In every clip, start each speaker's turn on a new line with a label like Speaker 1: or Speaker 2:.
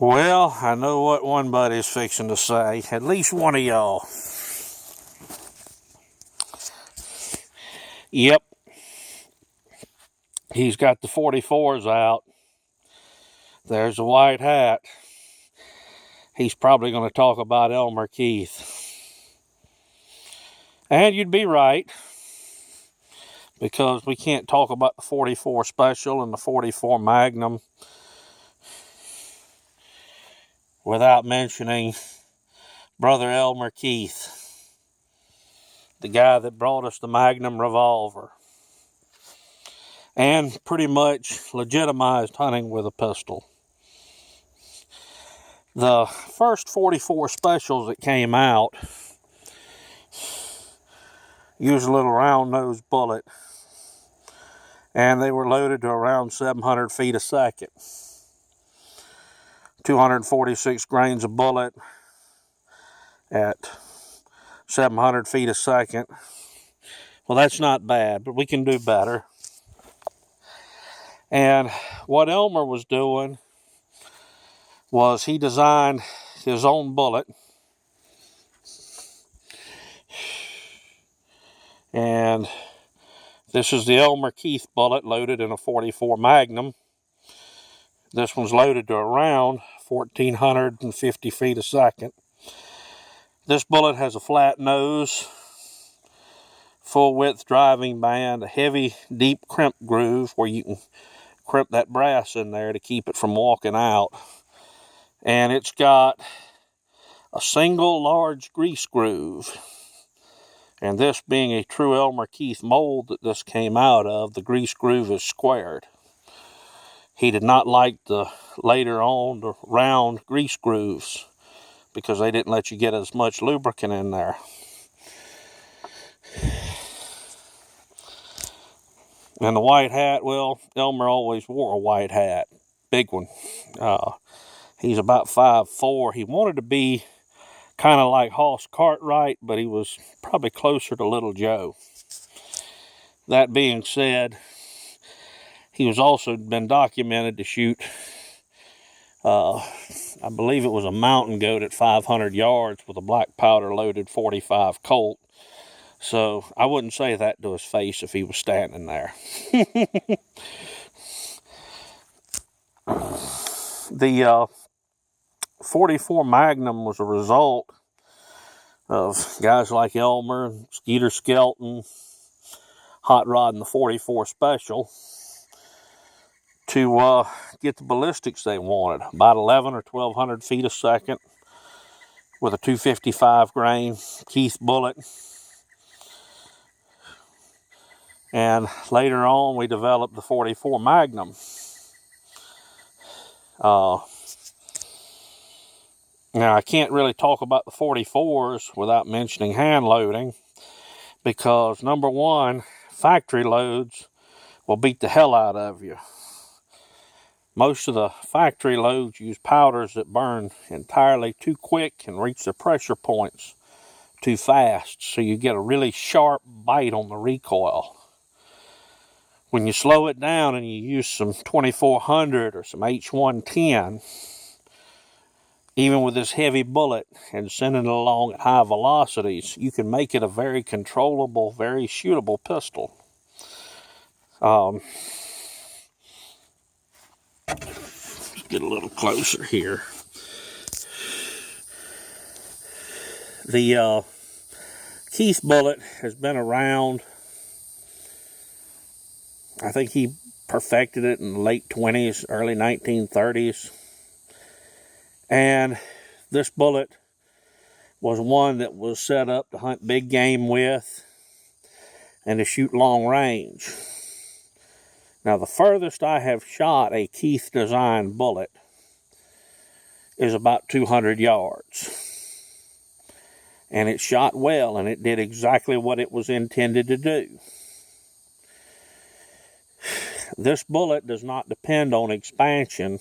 Speaker 1: Well, I know what one buddy's fixing to say. At least one of y'all. Yep. He's got the 44s out. There's a white hat. He's probably going to talk about Elmer Keith. And you'd be right, because we can't talk about the 44 Special and the 44 Magnum without mentioning Brother Elmer Keith, the guy that brought us the Magnum revolver and pretty much legitimized hunting with a pistol. The first 44 Specials that came out used a little round-nosed bullet, and they were loaded to around 700 feet a second. 246 grains of bullet at 700 feet a second. Well, that's not bad, but we can do better. And what Elmer was doing was he designed his own bullet. And this is the Elmer Keith bullet loaded in a 44 Magnum. This one's loaded to around 1,450 feet a second. This bullet has a flat nose, full width driving band, a heavy, deep crimp groove where you can crimp that brass in there to keep it from walking out. And it's got a single large grease groove. And this being a true Elmer Keith mold that this came out of, the grease groove is squared. He did not like the later on the round grease grooves because they didn't let you get as much lubricant in there. And the white hat, well, Elmer always wore a white hat, big one. He's about 5'4". He wanted to be kind of like Hoss Cartwright, but he was probably closer to Little Joe. That being said, he was also been documented to shoot, I believe it was a mountain goat at 500 yards with a black powder loaded 45 Colt. So I wouldn't say that to his face if he was standing there. The 44 Magnum was a result of guys like Elmer, Skeeter Skelton, hot rodding the 44 Special to get the ballistics they wanted. About 11 or 1,200 feet a second with a 255 grain Keith bullet. And later on, we developed the 44 Magnum. Now, I can't really talk about the 44s without mentioning hand loading, because number one, factory loads will beat the hell out of you. Most of the factory loads use powders that burn entirely too quick and reach the pressure points too fast, so you get a really sharp bite on the recoil. When you slow it down and you use some 2400 or some H110, even with this heavy bullet and sending it along at high velocities, you can make it a very controllable, very shootable pistol. Let's get a little closer here. The Keith bullet has been around. I think he perfected it in the late 20s, early 1930s. And this bullet was one that was set up to hunt big game with and to shoot long range. Now, the furthest I have shot a Keith designed bullet is about 200 yards. And it shot well, and it did exactly what it was intended to do. This bullet does not depend on expansion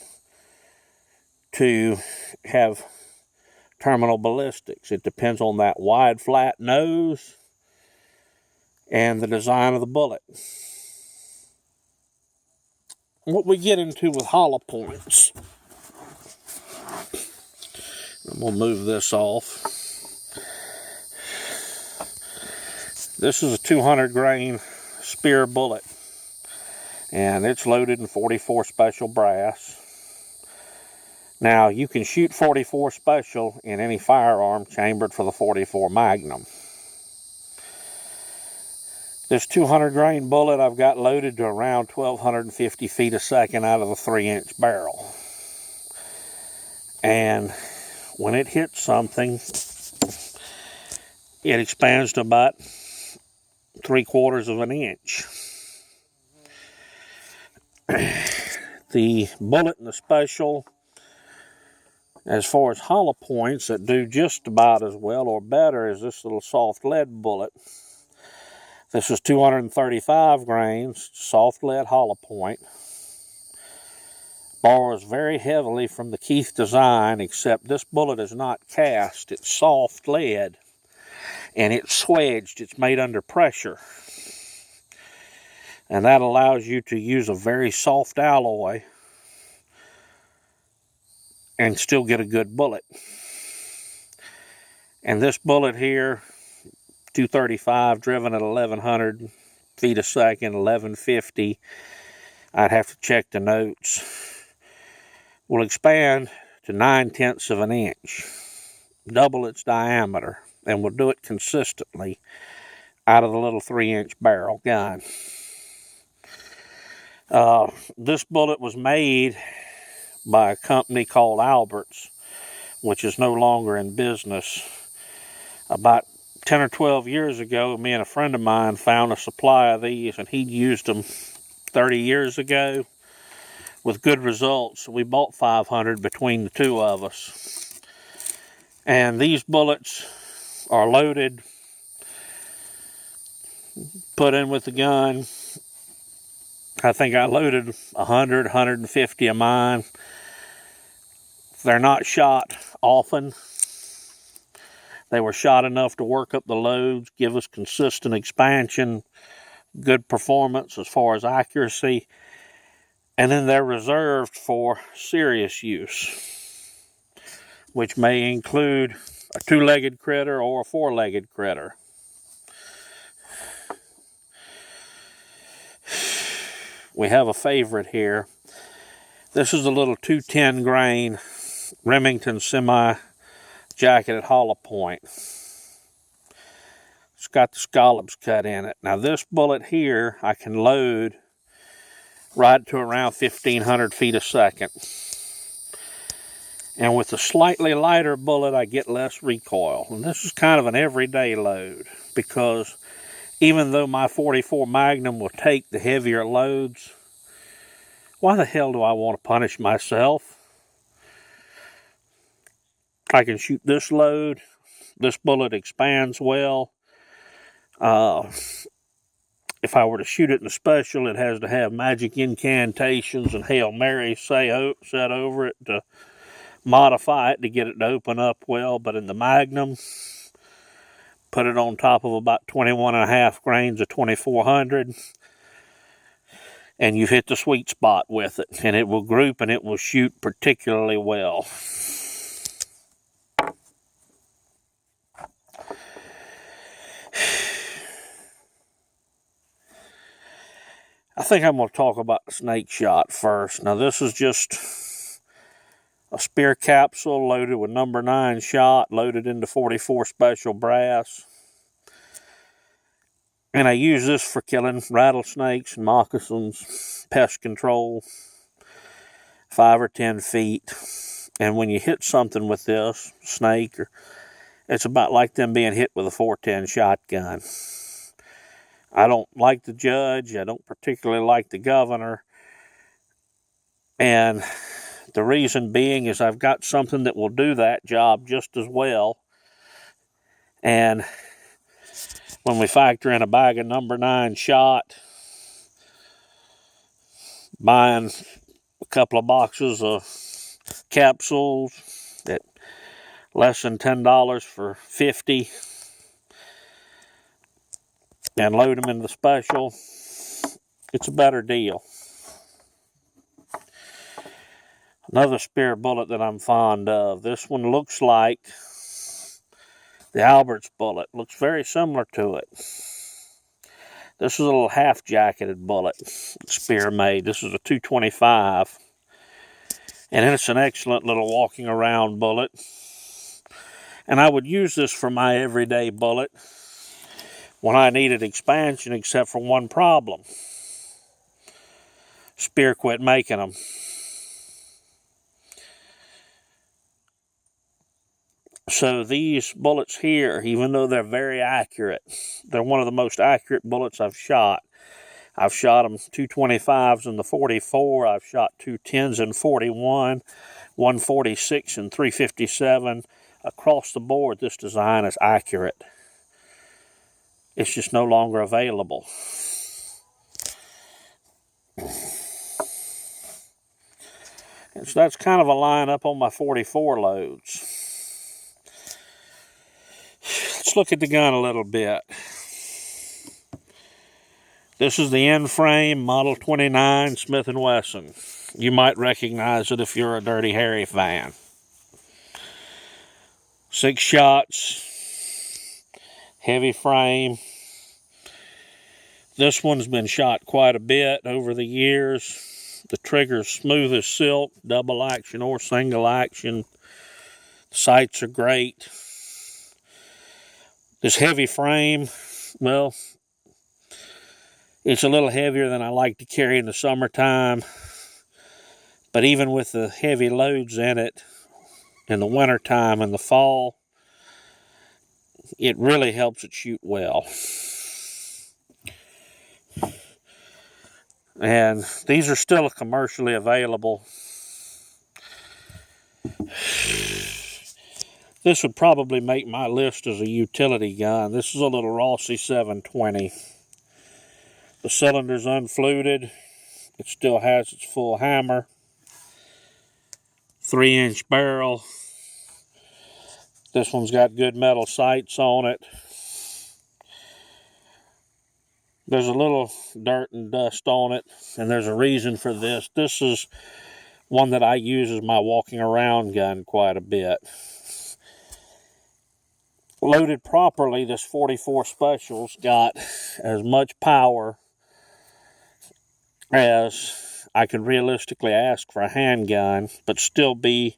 Speaker 1: to have terminal ballistics. It depends on that wide, flat nose and the design of the bullet. What we get into with hollow points We'll move this off. This is a 200 grain spear bullet, and it's loaded in 44 special brass. Now, you can shoot 44 special in any firearm chambered for the 44 magnum. This 200 grain bullet I've got loaded to around 1,250 feet a second out of the 3-inch barrel. And when it hits something, it expands to about 3/4 of an inch. The bullet in the special, as far as hollow points that do just about as well or better as this little soft lead bullet. This is 235 grains, soft lead hollow point. Borrows very heavily from the Keith design, except this bullet is not cast. It's soft lead, and it's swedged. It's made under pressure. And that allows you to use a very soft alloy and still get a good bullet. And this bullet here, 235, driven at 1,100 feet a second, 1,150. I'd have to check the notes. Will expand to 9/10 of an inch, double its diameter, and will do it consistently out of the little 3-inch barrel gun. This bullet was made by a company called Albert's, which is no longer in business. About 10 or 12 years ago, me and a friend of mine found a supply of these, and he'd used them 30 years ago with good results. We bought 500 between the two of us. And these bullets are loaded, put in with the gun. I think I loaded 100, 150 of mine. They're not shot often. They were shot enough to work up the loads, give us consistent expansion, good performance as far as accuracy, and then they're reserved for serious use, which may include a 2-legged critter or a 4-legged critter. We have a favorite here. This is a little 210 grain Remington semi-jacketed hollow point. It's got the scallops cut in it. Now this bullet here, I can load right to around 1,500 feet a second. And with a slightly lighter bullet, I get less recoil. And this is kind of an everyday load, because even though my 44 Magnum will take the heavier loads, why the hell do I want to punish myself? I can shoot this load. This bullet expands well. If I were to shoot it in a special, it has to have magic incantations and Hail Mary said over it to modify it to get it to open up well. But in the Magnum, put it on top of about 21.5 grains of 2400, and you've hit the sweet spot with it, and it will group and it will shoot particularly well. I think I'm going to talk about the snake shot first. Now this is just a spear capsule loaded with number 9 shot, loaded into 44 special brass. And I use this for killing rattlesnakes and moccasins, pest control, 5 or 10 feet. And when you hit something with this snake, it's about like them being hit with a 410 shotgun. I don't like the judge. I don't particularly like the governor. And the reason being is I've got something that will do that job just as well. And when we factor in a bag of number 9 shot, buying a couple of boxes of capsules at less than $10 for 50, and load them in the special, it's a better deal. Another spear bullet that I'm fond of. This one looks like the Albert's bullet. Looks very similar to it. This is a little half-jacketed bullet spear made. This is a 225. And it's an excellent little walking around bullet. And I would use this for my everyday bullet when I needed expansion, except for one problem. Spear quit making them. So these bullets here, even though they're very accurate, they're one of the most accurate bullets I've shot. I've shot them 225s in the 44. I've shot 210s in 41, 146 and 357. Across the board, this design is accurate. It's just no longer available. And so that's kind of a lineup on my 44 loads. Let's look at the gun a little bit. This is the end frame Model 29 Smith & Wesson. You might recognize it if you're a Dirty Harry fan. 6 shots, heavy frame. This one's been shot quite a bit over the years. The trigger's smooth as silk, double action or single action. The sights are great. This heavy frame, well, it's a little heavier than I like to carry in the summertime. But even with the heavy loads in it, in the wintertime and the fall, it really helps it shoot well. And these are still commercially available. This would probably make my list as a utility gun. This is a little Rossi 720. The cylinder's unfluted. It still has its full hammer. 3-inch barrel. This one's got good metal sights on it. There's a little dirt and dust on it, and there's a reason for this. This is one that I use as my walking around gun quite a bit. Loaded properly, this 44 Special's got as much power as I could realistically ask for a handgun, but still be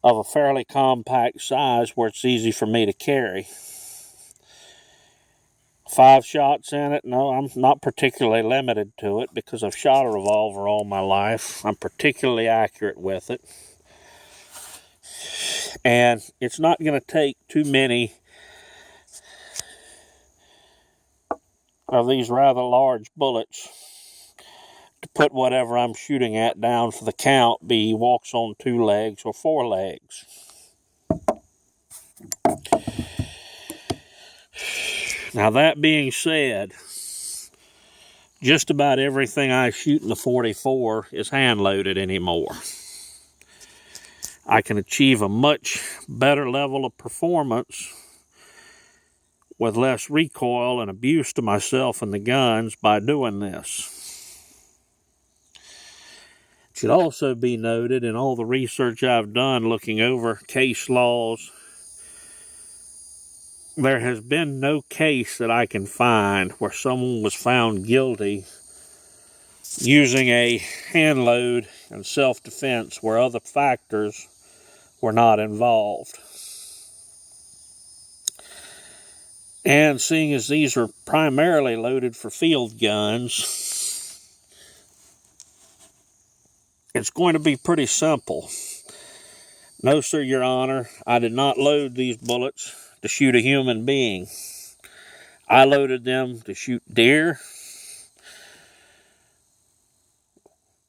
Speaker 1: of a fairly compact size where it's easy for me to carry. 5 shots in it? No, I'm not particularly limited to it because I've shot a revolver all my life. I'm particularly accurate with it. And it's not going to take too many of these rather large bullets to put whatever I'm shooting at down for the count, be he walks on 2 legs or 4 legs. Now that being said, just about everything I shoot in the 44 is hand-loaded anymore. I can achieve a much better level of performance with less recoil and abuse to myself and the guns by doing this. It should also be noted in all the research I've done looking over case laws, there has been no case that I can find where someone was found guilty using a hand load and self-defense where other factors were not involved. And seeing as these are primarily loaded for field guns, it's going to be pretty simple. No, sir, Your Honor, I did not load these bullets to shoot a human being. I loaded them to shoot deer,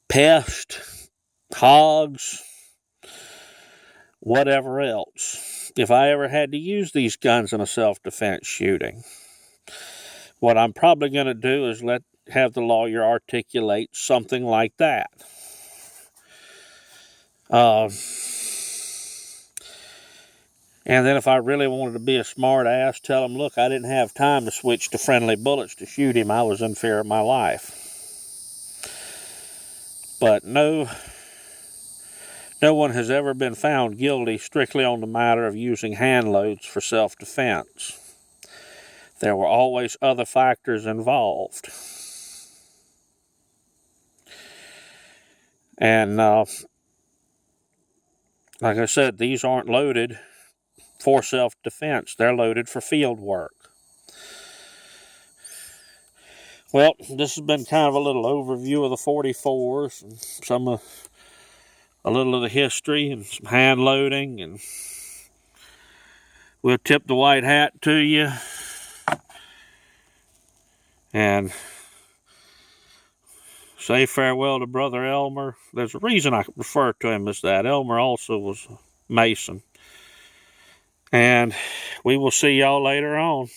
Speaker 1: pests, hogs, whatever else. If I ever had to use these guns in a self-defense shooting, what I'm probably going to do is have the lawyer articulate something like that. And then if I really wanted to be a smart ass, tell him, look, I didn't have time to switch to friendly bullets to shoot him. I was in fear of my life. But no, No one has ever been found guilty strictly on the matter of using hand loads for self-defense. There were always other factors involved. And like I said, these aren't loaded for self-defense. They're loaded for field work. Well, this has been kind of a little overview of the 44s and a little of the history and some hand loading, and we'll tip the white hat to you and say farewell to Brother Elmer. There's a reason I refer to him as that. Elmer also was a Mason. And we will see y'all later on.